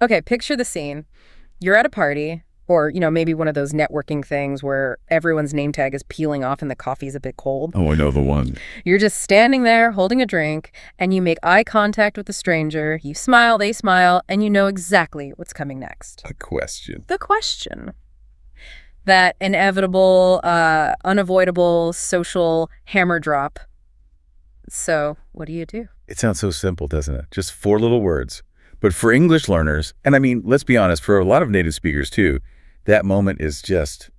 Okay, picture the scene. You're at a party, or, maybe one of those networking things where everyone's name tag is peeling off and the coffee's a bit cold. Oh, I know the one. You're just standing there holding a drink, and you make eye contact with the stranger. You smile, they smile, and you know exactly what's coming next. A question. The question. That inevitable, unavoidable social hammer drop. So, what do you do? It sounds so simple, doesn't it? Just 4 little words. But for English learners, and I mean, let's be honest, for a lot of native speakers too, that moment is just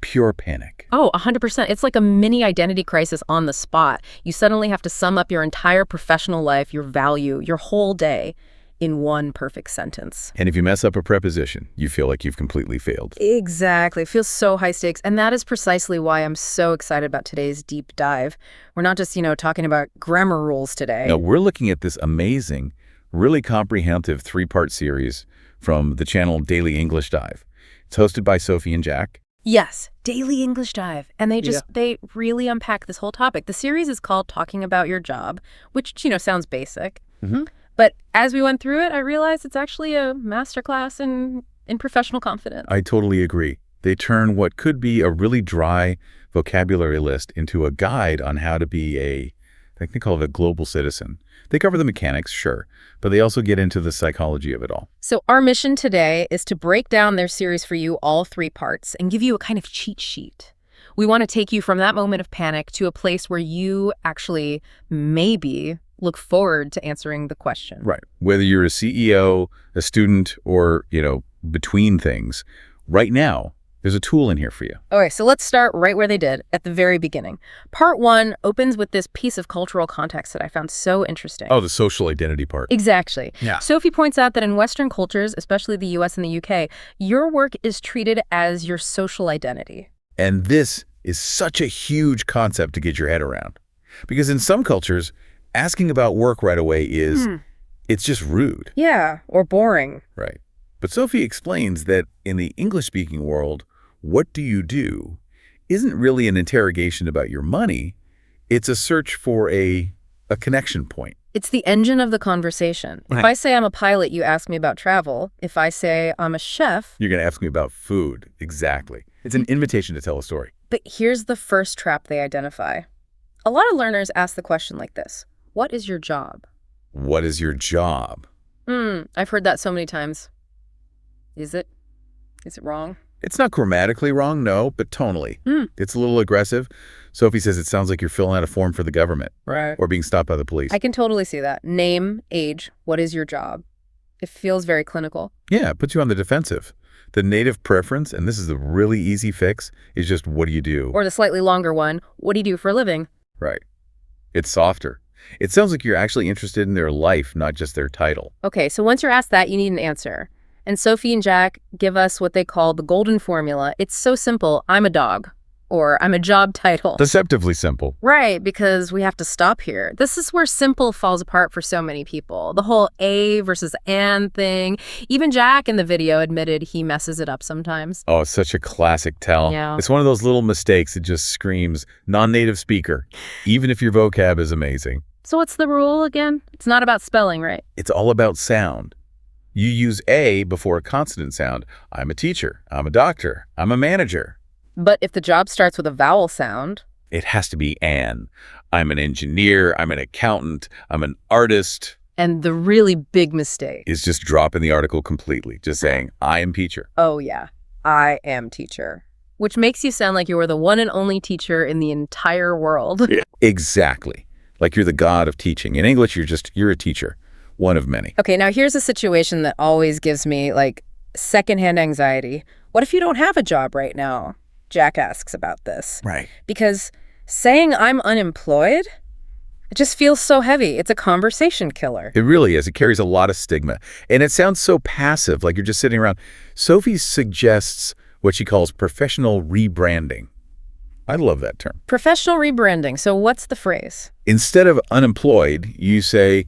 pure panic. Oh, 100%. It's like a mini identity crisis on the spot. You suddenly have to sum up your entire professional life, your value, your whole day in one perfect sentence. And if you mess up a preposition, you feel like you've completely failed. Exactly. It feels so high stakes. And that is precisely why I'm so excited about today's deep dive. We're not just, talking about grammar rules today. Now, we're looking at this amazing, really comprehensive 3-part series from the channel Daily English Dive. It's hosted by Sophie and Jack. Yes, Daily English Dive. And they really unpack this whole topic. The series is called Talking About Your Job, which, sounds basic. Mm-hmm. But as we went through it, I realized it's actually a masterclass in professional confidence. I totally agree. They turn what could be a really dry vocabulary list into a guide on how to be I think they call it a global citizen. They cover the mechanics, sure, but they also get into the psychology of it all. So our mission today is to break down their series for you, all 3 parts, and give you a kind of cheat sheet. We want to take you from that moment of panic to a place where you actually maybe look forward to answering the question. Right. Whether you're a CEO, a student, or, between things, right now, there's a tool in here for you. Okay, so let's start right where they did, at the very beginning. Part 1 opens with this piece of cultural context that I found so interesting. Oh, the social identity part. Exactly. Yeah. Sophie points out that in Western cultures, especially the US and the UK, your work is treated as your social identity. And this is such a huge concept to get your head around. Because in some cultures, asking about work right away it's just rude. Yeah, or boring. Right. But Sophie explains that in the English-speaking world, what do you do isn't really an interrogation about your money. It's a search for a connection point. It's the engine of the conversation. Right. If I say I'm a pilot, you ask me about travel. If I say I'm a chef... You're going to ask me about food. Exactly. It's an invitation to tell a story. But here's the first trap they identify. A lot of learners ask the question like this. What is your job? What is your job? I've heard that so many times. Is it? Is it wrong? It's not grammatically wrong, no, but tonally. It's a little aggressive. Sophie says it sounds like you're filling out a form for the government. Right. Or being stopped by the police. I can totally see that. Name, age, what is your job? It feels very clinical. Yeah, it puts you on the defensive. The native preference, and this is a really easy fix, is just what do you do? Or the slightly longer one, what do you do for a living? Right. It's softer. It sounds like you're actually interested in their life, not just their title. Okay, so once you're asked that, you need an answer. And Sophie and Jack give us what they call the golden formula. It's so simple. I'm a dog. Or I'm a job title. Deceptively simple. Right, because we have to stop here. This is where simple falls apart for so many people. The whole a versus and thing. Even Jack in the video admitted he messes it up sometimes. Oh, it's such a classic tell. Yeah. It's one of those little mistakes that just screams non-native speaker, even if your vocab is amazing. So what's the rule again? It's not about spelling, right? It's all about sound. You use a before a consonant sound. I'm a teacher. I'm a doctor. I'm a manager. But if the job starts with a vowel sound... It has to be an. I'm an engineer. I'm an accountant. I'm an artist. And the really big mistake is just dropping the article completely. Just saying, I am teacher. Oh, yeah. I am teacher. Which makes you sound like you are the one and only teacher in the entire world. Yeah. Exactly. Like you're the god of teaching. In English, you're a teacher. One of many. Okay, now here's a situation that always gives me, secondhand anxiety. What if you don't have a job right now? Jack asks about this. Right. Because saying I'm unemployed, it just feels so heavy. It's a conversation killer. It really is. It carries a lot of stigma. And it sounds so passive, like you're just sitting around. Sophie suggests what she calls professional rebranding. I love that term. Professional rebranding. So what's the phrase? Instead of unemployed, you say,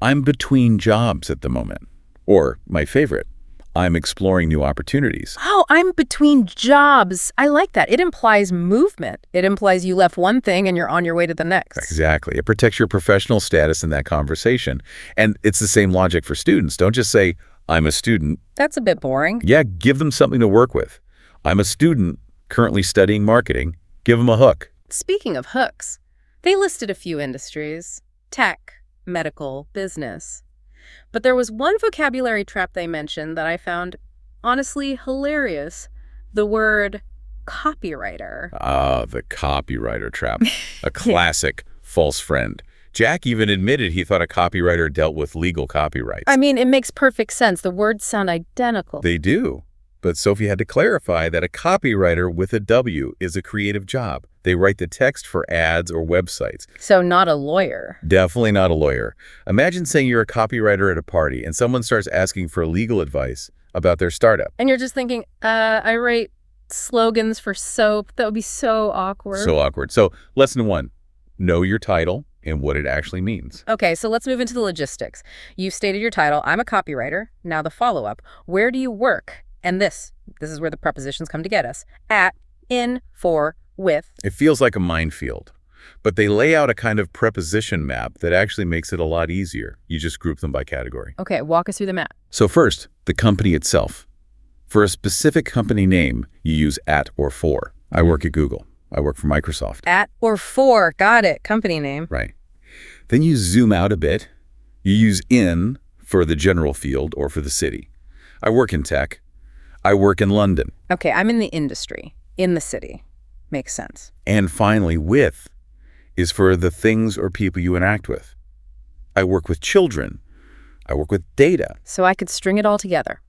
I'm between jobs at the moment. Or, my favorite, I'm exploring new opportunities. Oh, I'm between jobs. I like that. It implies movement. It implies you left one thing and you're on your way to the next. Exactly. It protects your professional status in that conversation. And it's the same logic for students. Don't just say, I'm a student. That's a bit boring. Yeah, give them something to work with. I'm a student currently studying marketing. Give them a hook. Speaking of hooks, they listed a few industries: tech, medical, business. But there was one vocabulary trap they mentioned that I found honestly hilarious: the word copywriter. Ah, the copywriter trap. A classic false friend. Jack even admitted he thought a copywriter dealt with legal copyrights. I mean, it makes perfect sense. The words sound identical. They do. But Sophie had to clarify that a copywriter with a W is a creative job. They write the text for ads or websites. So not a lawyer. Definitely not a lawyer. Imagine saying you're a copywriter at a party and someone starts asking for legal advice about their startup. And you're just thinking, I write slogans for soap. That would be so awkward. So awkward. So lesson 1, know your title and what it actually means. Okay, so let's move into the logistics. You've stated your title. I'm a copywriter. Now the follow-up. Where do you work? And this is where the prepositions come to get us. At, in, for, with. It feels like a minefield, but they lay out a kind of preposition map that actually makes it a lot easier. You just group them by category. Okay, walk us through the map. So first, the company itself. For a specific company name, you use at or for. I work at Google. I work for Microsoft. At or for, got it, company name. Right. Then you zoom out a bit. You use in for the general field or for the city. I work in tech. I work in London. Okay, I'm in the industry, in the city. Makes sense. And finally, with is for the things or people you interact with. I work with children. I work with data. So I could string it all together.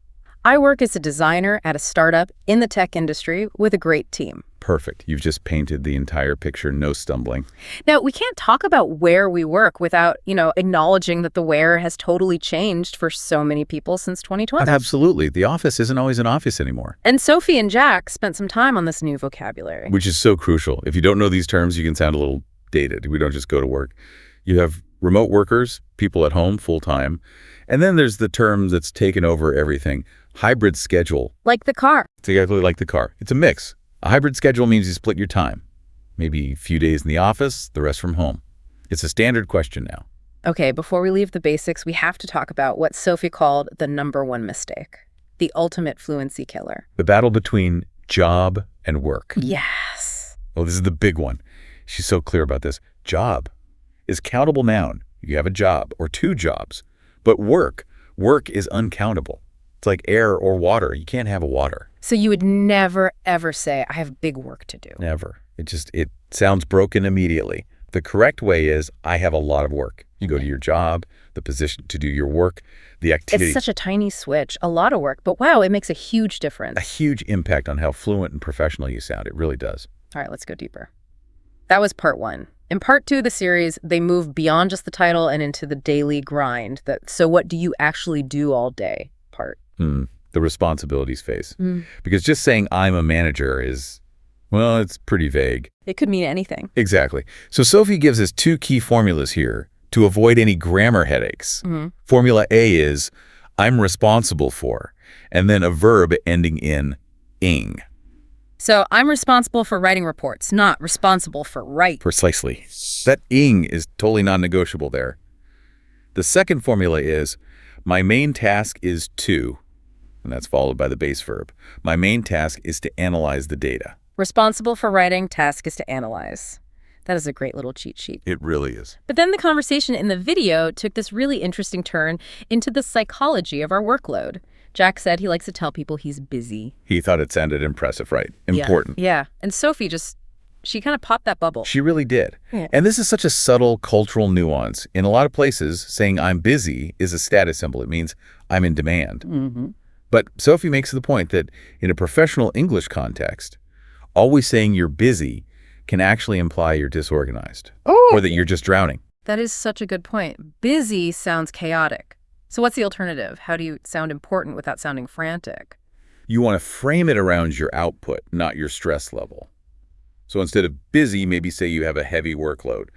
I work as a designer at a startup in the tech industry with a great team. Perfect. You've just painted the entire picture, no stumbling. Now, we can't talk about where we work without, acknowledging that the where has totally changed for so many people since 2020. Absolutely. The office isn't always an office anymore. And Sophie and Jack spent some time on this new vocabulary. Which is so crucial. If you don't know these terms, you can sound a little dated. We don't just go to work. You have remote workers, people at home full-time. And then there's the term that's taken over everything, hybrid schedule. Like the car. It's exactly like the car. It's a mix. A hybrid schedule means you split your time. Maybe a few days in the office, the rest from home. It's a standard question now. Okay, before we leave the basics, we have to talk about what Sophie called the #1 mistake, the ultimate fluency killer. The battle between job and work. Yes. Oh, this is the big one. She's so clear about this. Job is countable noun. You have a job or 2 jobs. But work is uncountable. It's like air or water. You can't have a water. So you would never, ever say, I have big work to do. Never. It sounds broken immediately. The correct way is, I have a lot of work. You go to your job, the position to do your work, the activity. It's such a tiny switch, a lot of work, but wow, it makes a huge difference. A huge impact on how fluent and professional you sound. It really does. All right, let's go deeper. That was part 1. In part 2 of the series, they move beyond just the title and into the daily grind. So what do you actually do all day part? The responsibilities phase. Because just saying I'm a manager is, well, it's pretty vague. It could mean anything. Exactly. So Sophie gives us 2 key formulas here to avoid any grammar headaches. Formula A is, I'm responsible for, and then a verb ending in ing. So I'm responsible for writing reports, not responsible for write. Precisely. That ing is totally non-negotiable there. The second formula is, my main task is to, and that's followed by the base verb. My main task is to analyze the data. Responsible for writing, task is to analyze. That is a great little cheat sheet. It really is. But then the conversation in the video took this really interesting turn into the psychology of our workload. Jack said he likes to tell people he's busy. He thought it sounded impressive, right? Important. Yeah. And Sophie she kind of popped that bubble. She really did. Yeah. And this is such a subtle cultural nuance. In a lot of places, saying I'm busy is a status symbol. It means I'm in demand. But Sophie makes the point that in a professional English context, always saying you're busy can actually imply you're disorganized or that you're just drowning. That is such a good point. Busy sounds chaotic. So what's the alternative? How do you sound important without sounding frantic? You want to frame it around your output, not your stress level. So instead of busy, maybe say you have a heavy workload.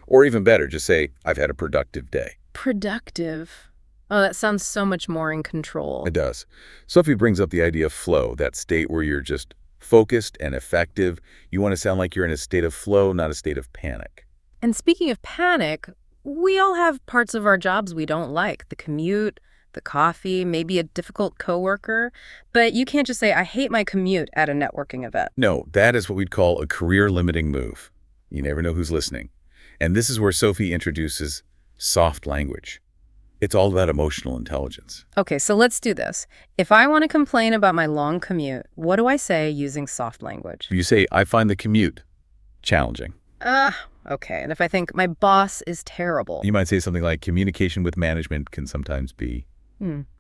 Or even better, just say, I've had a productive day. Productive. Oh, that sounds so much more in control. It does. Sophie brings up the idea of flow, that state where you're just focused and effective. You want to sound like you're in a state of flow, not a state of panic. And speaking of panic, we all have parts of our jobs we don't like. The commute, the coffee, maybe a difficult coworker. But you can't just say, I hate my commute at a networking event. No, that is what we'd call a career-limiting move. You never know who's listening. And this is where Sophie introduces soft language. It's all about emotional intelligence. Okay, so let's do this. If I want to complain about my long commute, what do I say using soft language? You say, I find the commute challenging. Okay. And if I think my boss is terrible? You might say something like, communication with management can sometimes be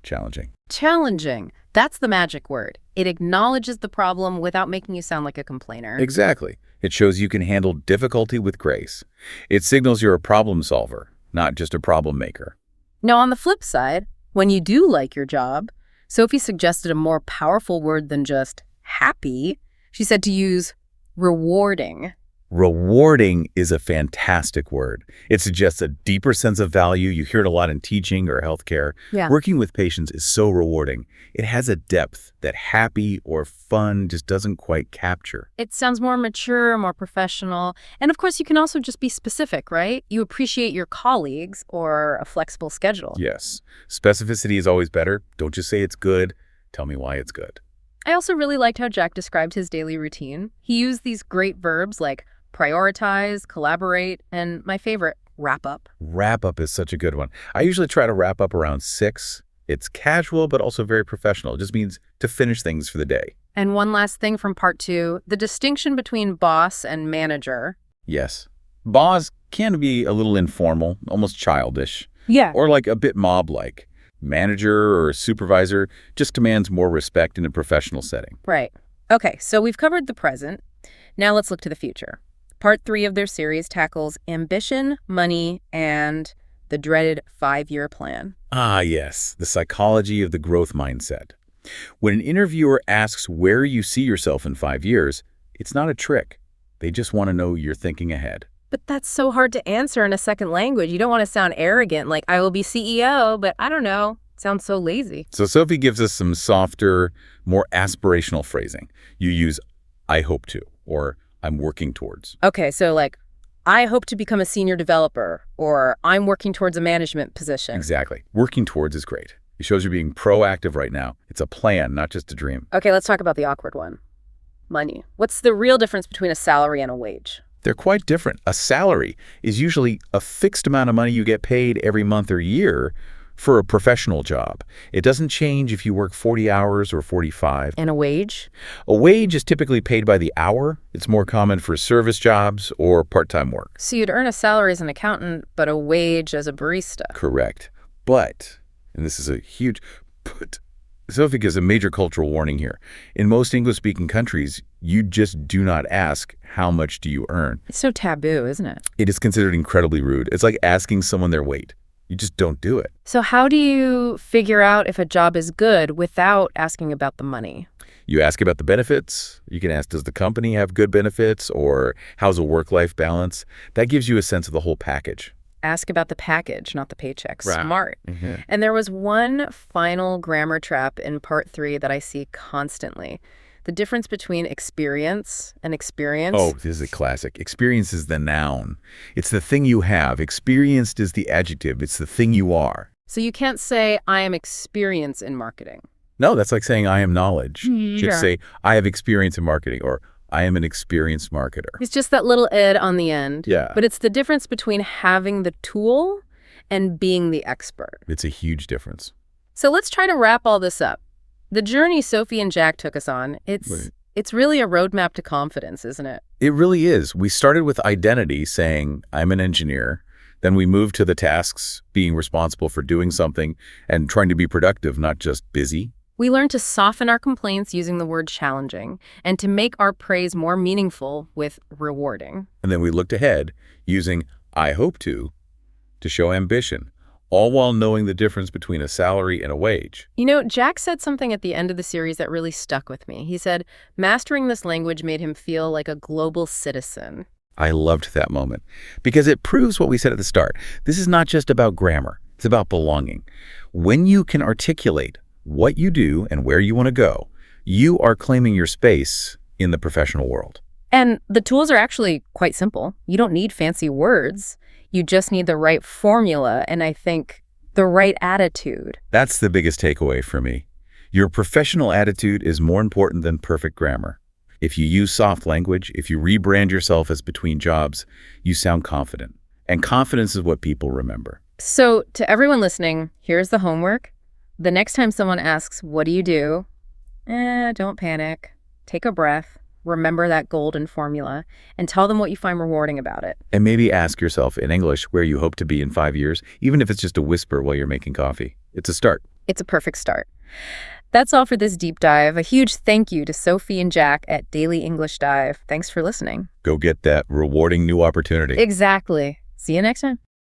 challenging. Challenging. That's the magic word. It acknowledges the problem without making you sound like a complainer. Exactly. It shows you can handle difficulty with grace. It signals you're a problem solver, not just a problem maker. Now, on the flip side, when you do like your job, Sophie suggested a more powerful word than just happy. She said to use rewarding. Rewarding is a fantastic word. It suggests a deeper sense of value. You hear it a lot in teaching or healthcare. Yeah. Working with patients is so rewarding. It has a depth that happy or fun just doesn't quite capture. It sounds more mature, more professional. And of course, you can also just be specific, right? You appreciate your colleagues or a flexible schedule. Yes. Specificity is always better. Don't just say it's good. Tell me why it's good. I also really liked how Jack described his daily routine. He used these great verbs like prioritize, collaborate, and my favorite, wrap up. Wrap up is such a good one. I usually try to wrap up around 6. It's casual, but also very professional. It just means to finish things for the day. And one last thing from part 2, the distinction between boss and manager. Yes. Boss can be a little informal, almost childish, Yeah. or like a bit mob-like. Manager or supervisor just demands more respect in a professional setting. Right. Okay, so we've covered the present. Now let's look to the future. Part 3 of their series tackles ambition, money, and the dreaded 5-year plan. Ah, yes, the psychology of the growth mindset. When an interviewer asks where you see yourself in 5 years, it's not a trick. They just want to know you're thinking ahead. But that's so hard to answer in a second language. You don't want to sound arrogant, like I will be CEO, but I don't know. It sounds so lazy. So Sophie gives us some softer, more aspirational phrasing. You use, I hope to, or I'm working towards. Okay, so like, I hope to become a senior developer, or I'm working towards a management position. Exactly. Working towards is great. It shows you're being proactive right now. It's a plan, not just a dream. Okay, let's talk about the awkward one. Money. What's the real difference between a salary and a wage? They're quite different. A salary is usually a fixed amount of money you get paid every month or year for a professional job. It doesn't change if you work 40 hours or 45. And a wage? A wage is typically paid by the hour. It's more common for service jobs or part-time work. So you'd earn a salary as an accountant, but a wage as a barista. Correct. But, and this is a huge but, Sophie gives a major cultural warning here. In most English-speaking countries, you just do not ask, how much do you earn? It's so taboo, isn't it? It is considered incredibly rude. It's like asking someone their weight. You just don't do it. So how do you figure out if a job is good without asking about the money? You ask about the benefits. You can ask, does the company have good benefits, or how's a work-life balance? That gives you a sense of the whole package. Ask about the package, not the paycheck. Right. Smart. Mm-hmm. And there was one final grammar trap in part 3 that I see constantly. The difference between experience and experience. Oh, this is a classic. Experience is the noun. It's the thing you have. Experienced is the adjective. It's the thing you are. So you can't say, I am experienced in marketing. No, that's like saying I am knowledge. You Sure. should say I have experience in marketing, or I am an experienced marketer. It's just that little ed on the end. Yeah. But it's the difference between having the tool and being the expert. It's a huge difference. So let's try to wrap all this up. The journey Sophie and Jack took us on, it's really a roadmap to confidence, isn't it? It really is. We started with identity, saying I'm an engineer. Then we moved to the tasks, being responsible for doing something and trying to be productive, not just busy. We learned to soften our complaints using the word challenging and to make our praise more meaningful with rewarding. And then we looked ahead, using I hope to show ambition, all while knowing the difference between a salary and a wage. You know, Jack said something at the end of the series that really stuck with me. He said, mastering this language made him feel like a global citizen. I loved that moment because it proves what we said at the start. This is not just about grammar. It's about belonging. When you can articulate what you do and where you want to go, you are claiming your space in the professional world. And the tools are actually quite simple. You don't need fancy words. You just need the right formula. And I think The right attitude. That's the biggest takeaway for me. Your professional attitude is more important than perfect grammar. If you use soft language, if you rebrand yourself as between jobs, you sound confident. And confidence is what people remember. So, to everyone listening, here's the homework. The next time someone asks, what do you do? Don't panic. Take a breath. Remember that golden formula and tell them what you find rewarding about it. And maybe ask yourself in English where you hope to be in 5 years, even if it's just a whisper while you're making coffee. It's a start. It's a perfect start. That's all for this deep dive. A huge thank you to Sophie and Jack at Daily English Dive. Thanks for listening. Go get that rewarding new opportunity. Exactly. See you next time.